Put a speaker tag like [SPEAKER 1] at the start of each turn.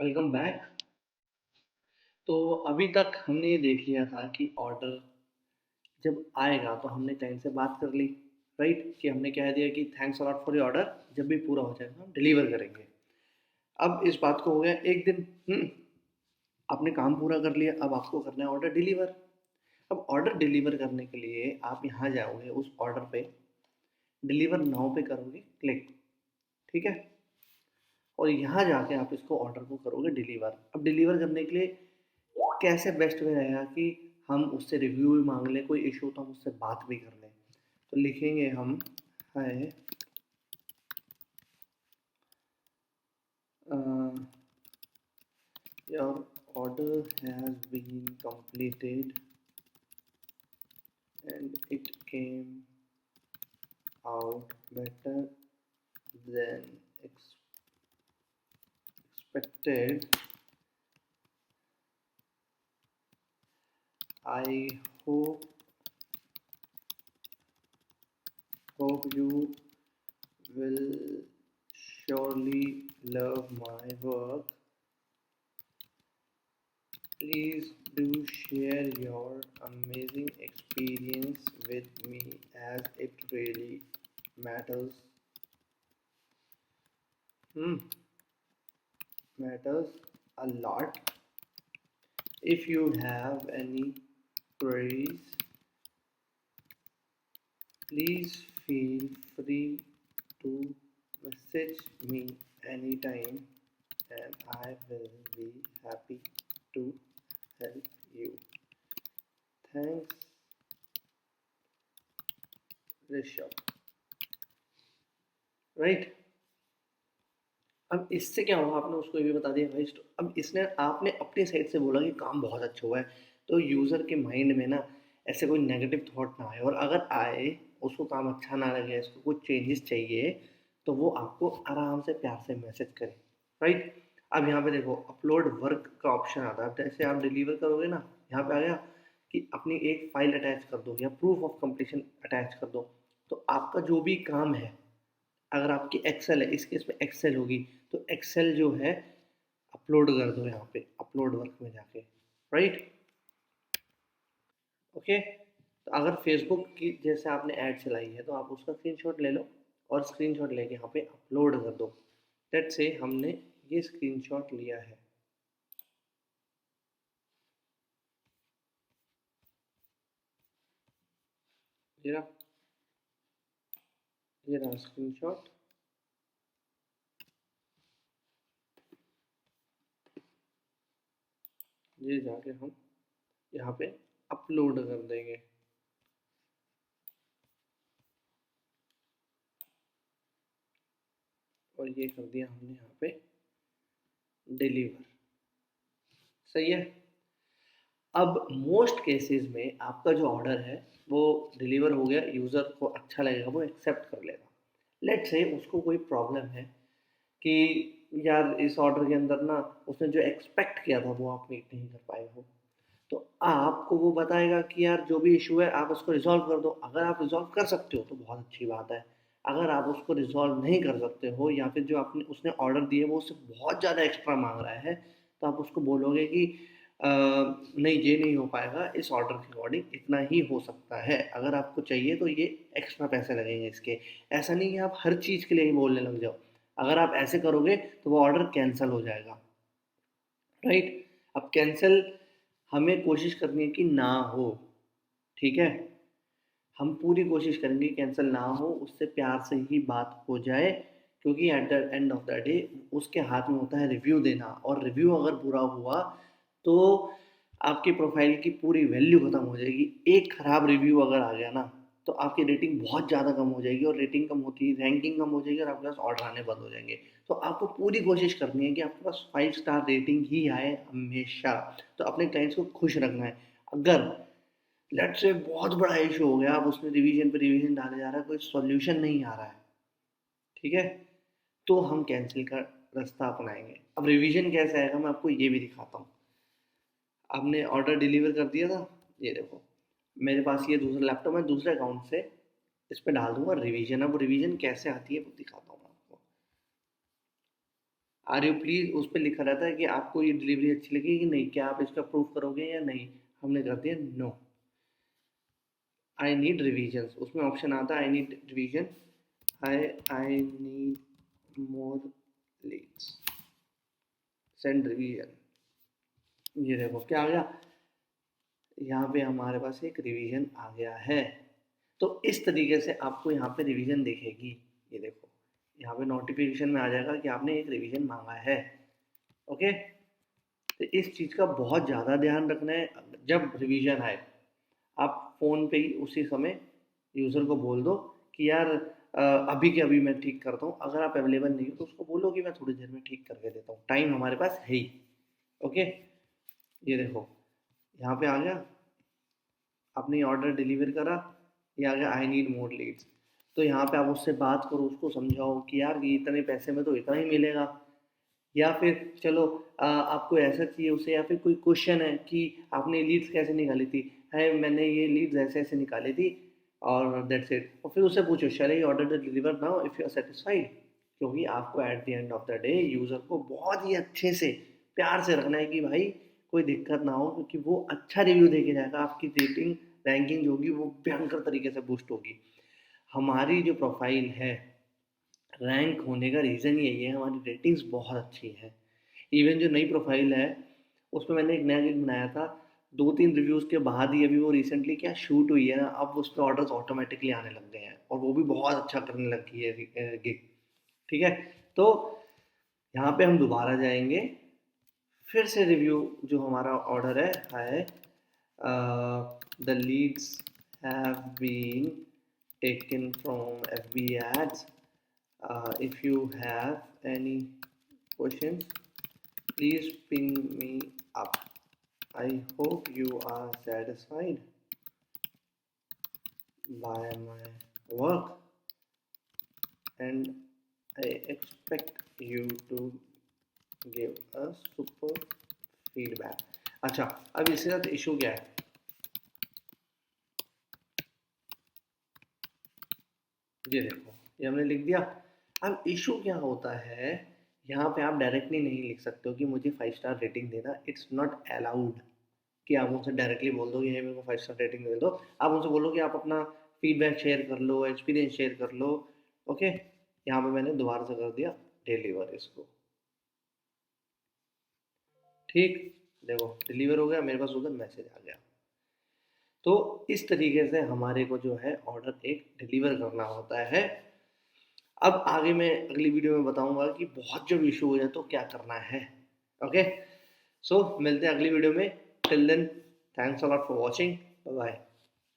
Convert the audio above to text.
[SPEAKER 1] Welcome back. तो अभी तक हमने ये देख लिया था कि ऑर्डर जब आएगा तो हमने क्लाइंट से बात कर ली, राइट? कि हमने कह दिया कि thanks a lot for your order, जब भी पूरा हो जाएगा हम डिलीवर करेंगे। अब इस बात को हो गया एक दिन। आपने काम पूरा कर लिया, अब आपको करना है ऑर्डर डिलीवर। अब ऑर्डर डिलीवर करने के लिए आप यहाँ जाओगे, उस ऑर्डर पे डिलीवर नाउ पे करोगे क्लिक, ठीक है? और यहाँ जाके आप इसको ऑर्डर को करोगे डिलीवर। अब डिलीवर करने के लिए कैसे बेस्ट वे रहेगा कि हम उससे रिव्यू भी मांग लें, कोई इशू तो हम उससे बात भी कर लें। तो लिखेंगे हम, hi, your order has been completed and it came out better than expected. I hope you will surely love my work. Please do share your amazing experience with me as it really matters. Hmm, matters a lot. If you have any queries, please feel free to message me anytime and I will be happy to help you. Thanks, Rishabh. Right? अब इससे क्या हुआ, आपने उसको ये भी बता दिया भाई। अब इसने आपने अपनी साइड से बोला कि काम बहुत अच्छा हुआ है, तो यूज़र के माइंड में ना ऐसे कोई नेगेटिव थॉट ना आए, और अगर आए, उसको काम अच्छा ना लगे, इसको कुछ चेंजेस चाहिए, तो वो आपको आराम से प्यार से मैसेज करे, राइट? अब यहाँ पे देखो अपलोड वर्क का ऑप्शन आता है। जैसे आप डिलीवर करोगे ना, यहाँ पे आ गया कि अपनी एक फाइल अटैच कर दो या प्रूफ ऑफ कंप्लीशन अटैच कर दो। तो आपका जो भी काम है, अगर आपकी एक्सेल है, इस केस में एक्सेल होगी, तो एक्सेल जो है अपलोड कर दो यहाँ पे अपलोड वर्क में जाके, राइट? ओके। तो अगर फेसबुक की जैसे आपने ऐड चलाई है, तो आप उसका स्क्रीनशॉट ले लो और स्क्रीनशॉट लेके यहाँ पे अपलोड कर दो। लेट्स से हमने ये स्क्रीनशॉट लिया है, ये रहा, ये रहा स्क्रीनशॉट। ये जाके हम यहाँ पे अपलोड कर देंगे। और ये कर दिया हमने यहाँ पे डिलीवर। सही है। अब मोस्ट केसेस में आपका जो ऑर्डर है वो डिलीवर हो गया, यूज़र को अच्छा लगेगा, वो एक्सेप्ट कर लेगा। लेट्स से उसको कोई प्रॉब्लम है कि यार इस ऑर्डर के अंदर ना उसने जो एक्सपेक्ट किया था वो आप मीट नहीं कर पाए हो, तो आपको वो बताएगा कि यार जो भी इशू है आप उसको रिजॉल्व कर दो। अगर आप रिजॉल्व कर सकते हो तो बहुत अच्छी बात है। अगर आप उसको रिजॉल्व नहीं कर सकते हो, या फिर जो आपने उसने ऑर्डर दिए वो उससे बहुत ज़्यादा एक्स्ट्रा मांग रहा है, तो आप उसको बोलोगे कि नहीं, ये नहीं हो पाएगा, इस ऑर्डर के अकॉर्डिंग इतना ही हो सकता है, अगर आपको चाहिए तो ये एक्स्ट्रा पैसे लगेंगे इसके। ऐसा नहीं कि आप हर चीज़ के लिए ही बोलने लग जाओ। अगर आप ऐसे करोगे तो वो ऑर्डर कैंसिल हो जाएगा, राइट? अब कैंसिल हमें कोशिश करनी है कि ना हो, ठीक है? हम पूरी कोशिश करेंगे कैंसिल ना हो, उससे प्यार से ही बात हो जाए, क्योंकि eight the end of the day उसके हाथ में होता है रिव्यू देना, और रिव्यू अगर बुरा हुआ तो आपकी प्रोफाइल की पूरी वैल्यू खत्म हो जाएगी। एक खराब रिव्यू अगर आ गया ना, तो आपकी रेटिंग बहुत ज़्यादा कम हो जाएगी, और रेटिंग कम होती है रैंकिंग कम हो जाएगी, और आपके पास ऑर्डर आने बंद हो जाएंगे। तो आपको पूरी कोशिश करनी है कि आपके पास 5 स्टार रेटिंग ही आए हमेशा। तो अपने क्लाइंट्स को खुश रखना है। अगर लेट्स से बहुत बड़ा इशू हो गया, अब उसने रिवीजन पे रिवीजन डाले जा रहा है, कोई सॉल्यूशन नहीं आ रहा है, ठीक है, तो हम कैंसिल का रास्ता अपनाएंगे। अब रिवीजन कैसे आएगा मैं आपको ये भी दिखाता हूँ। आपने ऑर्डर डिलीवर कर दिया था, ये देखो मेरे पास ये दूसरा लैपटॉप है, दूसरे अकाउंट से इस पे डाल दूंगा रिवीजन। अब रिवीजन कैसे आती है वो दिखाता हूँ मैं आपको। आर यू प्लीज, उस पर लिखा रहता है कि आपको ये डिलीवरी अच्छी लगी कि नहीं, क्या आप इसका प्रूफ करोगे या नहीं। हमने कर दिया नो। आई नीड रिविजन, उसमें ऑप्शन आता है I need revision, I need more Leeds, send revision. ये देखो क्या आ गया, यहाँ पे हमारे पास एक रिवीजन आ गया है। तो इस तरीके से आपको यहाँ पे रिवीजन दिखेगी। ये देखो यहाँ पे नोटिफिकेशन में आ जाएगा कि आपने एक रिवीजन मांगा है। ओके, तो इस चीज़ का बहुत ज़्यादा ध्यान रखना है। जब रिवीजन आए आप फ़ोन पे ही उसी समय यूज़र को बोल दो कि यार अभी के अभी मैं ठीक करता हूँ। अगर आप अवेलेबल नहीं हो तो उसको बोलो कि मैं थोड़ी देर में ठीक करके देता हूँ, टाइम हमारे पास है ही। ओके, ये देखो यहाँ पे आ गया, आपने ऑर्डर डिलीवर करा, ये आ गया आई नीड मोर लीड्स। तो यहाँ पे आप उससे बात करो, उसको समझाओ कि यार ये इतने पैसे में तो इतना ही मिलेगा। या फिर चलो आपको ऐसा चाहिए उसे, या फिर कोई क्वेश्चन है कि आपने लीड्स कैसे निकाली थी, है मैंने ये लीड्स ऐसे ऐसे निकाली थी और दैट्स इट। और फिर उससे पूछो shall I order deliver now if you are satisfied. क्योंकि आपको at the end of the day user को बहुत ही अच्छे से प्यार से रखना है कि भाई कोई दिक्कत ना हो, क्योंकि वो अच्छा रिव्यू दे के जाएगा, आपकी रेटिंग रैंकिंग जो होगी वो भयंकर तरीके से बूस्ट होगी। हमारी जो प्रोफाइल है रैंक होने का रीज़न यही है, हमारी रेटिंग्स बहुत अच्छी है। इवन जो नई प्रोफाइल है उसमें मैंने एक नया गिग बनाया था, 2-3 रिव्यूज़ के बाद ही अभी वो रिसेंटली क्या शूट हुई है ना, अब उस पर ऑर्डर्स ऑटोमेटिकली आने लग गए हैं और वो भी बहुत अच्छा करने लग गई है गिग। ठीक है, तो यहाँ पे हम दोबारा जाएंगे, फिर से रिव्यू जो हमारा ऑर्डर है the leads have been taken from FB ads. If you have any questions, please ping me up. I hope you are satisfied by my work and I expect you to give us super feedback. अच्छा, अब इसके साथ issue क्या है, ये देखो ये हमने लिख दिया। अब इशू क्या होता है, यहाँ पे आप डायरेक्टली नहीं लिख सकते हो कि मुझे 5 स्टार रेटिंग देना, इट्स नॉट अलाउड कि आप उनसे डायरेक्टली बोल दो कि ये मेरे को 5 स्टार रेटिंग दे दो। आप उनसे बोलो कि आप अपना फीडबैक शेयर कर लो, एक्सपीरियंस शेयर कर लो। ओके, यहाँ पे मैंने दोबारा से कर दिया डिलीवर इसको। ठीक, देखो डिलीवर हो गया, मेरे पास उधर मैसेज आ गया। तो इस तरीके से हमारे को जो है ऑर्डर एक डिलीवर करना होता है। अब आगे मैं अगली वीडियो में बताऊंगा कि बहुत जब इशू हो जाए तो क्या करना है। ओके, सो मिलते हैं अगली वीडियो में। Till then, thanks a lot for watching, bye bye.